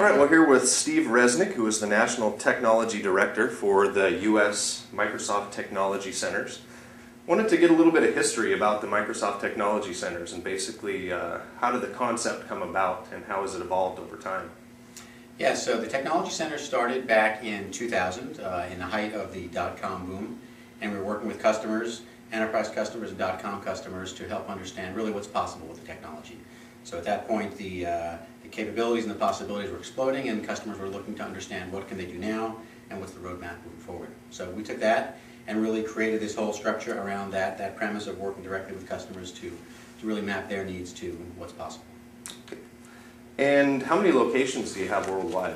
All right, we're here with Steve Resnick, who is the National Technology Director for the U.S. Microsoft Technology Centers. Wanted to get a little bit of history about the Microsoft Technology Centers and basically how did the concept come about and how has it evolved over time? Yeah, so the Technology Center started back in 2000 in the height of the dot-com boom, and we were working with customers, enterprise customers and dot-com customers to help understand really what's possible with the technology. So at that point the capabilities and the possibilities were exploding, and customers were looking to understand what can they do now and what's the roadmap moving forward. So we took that and really created this whole structure around that premise of working directly with customers to really map their needs to what's possible. Okay. And how many locations do you have worldwide?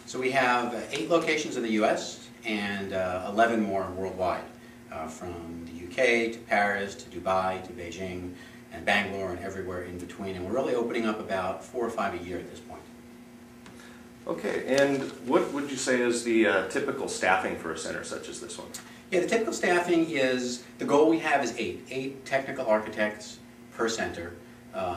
So we have 8 locations in the US and 11 more worldwide, from the UK to Paris to Dubai to Beijing and Bangalore and everywhere in between. And we're really opening up about 4 or 5 a year at this point. Okay, and what would you say is the typical staffing for a center such as this one? Yeah, the typical staffing is, the goal we have is 8 technical architects per center,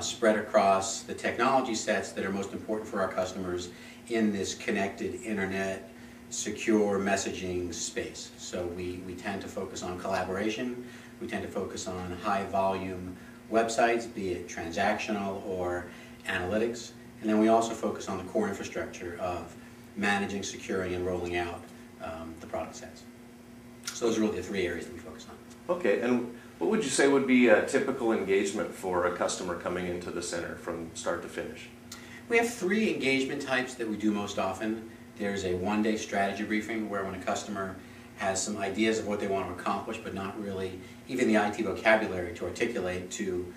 spread across the technology sets that are most important for our customers in this connected internet, secure messaging space. So we tend to focus on collaboration, we tend to focus on high volume websites, be it transactional or analytics, and then we also focus on the core infrastructure of managing, securing, and rolling out the product sets. So those are really the 3 areas that we focus on. Okay, and what would you say would be a typical engagement for a customer coming into the center from start to finish? We have 3 engagement types that we do most often. There's a one-day strategy briefing where when a customer has some ideas of what they want to accomplish but not really even the IT vocabulary to articulate to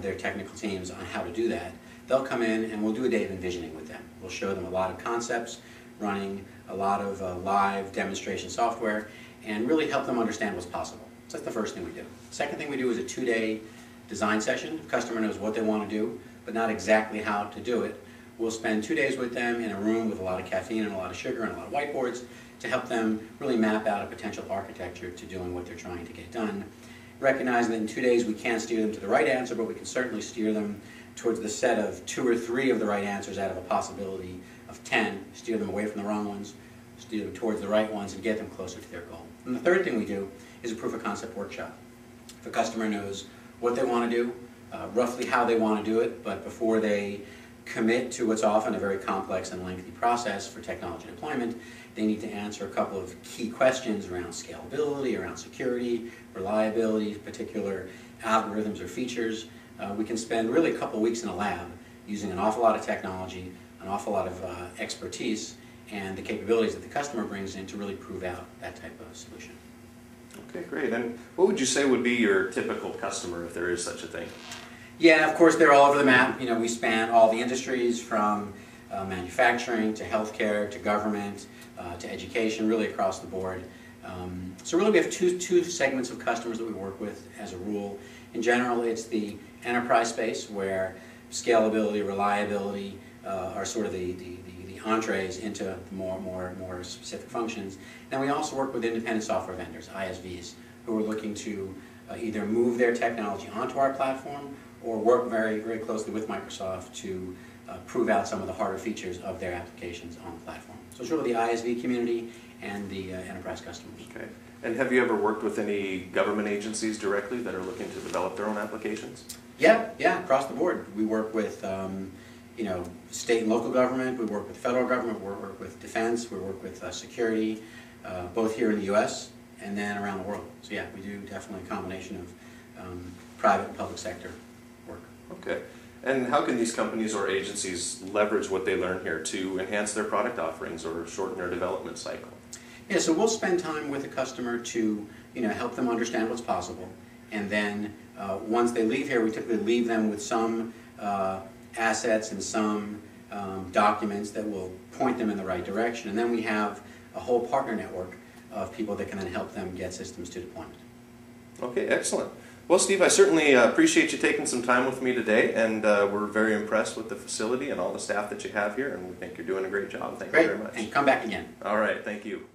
their technical teams on how to do that, they'll come in and we'll do a day of envisioning with them. We'll show them a lot of concepts, running a lot of live demonstration software, and really help them understand what's possible. So that's the first thing we do. Second thing we do is a 2-day design session. The customer knows what they want to do, but not exactly how to do it. We'll spend 2 days with them in a room with a lot of caffeine and a lot of sugar and a lot of whiteboards to help them really map out a potential architecture to doing what they're trying to get done. Recognizing that in 2 days we can't steer them to the right answer, but we can certainly steer them towards the set of 2 or 3 of the right answers out of a possibility of 10, steer them away from the wrong ones, steer them towards the right ones, and get them closer to their goal. And the third thing we do is a proof of concept workshop. If a customer knows what they want to do, roughly how they want to do it, but before they commit to what's often a very complex and lengthy process for technology deployment, they need to answer a couple of key questions around scalability, around security, reliability, particular algorithms or features. We can spend really a couple weeks in a lab using an awful lot of technology, an awful lot of expertise, and the capabilities that the customer brings in to really prove out that type of solution. Okay, great. And what would you say would be your typical customer, if there is such a thing? Yeah, of course they're all over the map. You know, we span all the industries from manufacturing to healthcare to government to education, really across the board. So really we have two segments of customers that we work with as a rule. In general, it's the enterprise space where scalability, reliability are sort of the entrees into more specific functions. And we also work with independent software vendors, ISVs, who are looking to either move their technology onto our platform or work very, very closely with Microsoft to prove out some of the harder features of their applications on the platform. So it's really the ISV community and the enterprise customers. Okay. And have you ever worked with any government agencies directly that are looking to develop their own applications? Yeah, across the board. We work with state and local government, we work with the federal government, we work with defense, we work with security, both here in the US and then around the world. So yeah, we do definitely a combination of private and public sector work. Okay. And how can these companies or agencies leverage what they learn here to enhance their product offerings or shorten their development cycle? Yeah, so we'll spend time with the customer to help them understand what's possible, and then once they leave here, we typically leave them with some assets and some documents that will point them in the right direction, and then we have a whole partner network of people that can then help them get systems to deployment. Okay, excellent. Well, Steve, I certainly appreciate you taking some time with me today, and we're very impressed with the facility and all the staff that you have here, and we think you're doing a great job. Thank you very much. And come back again. All right, thank you.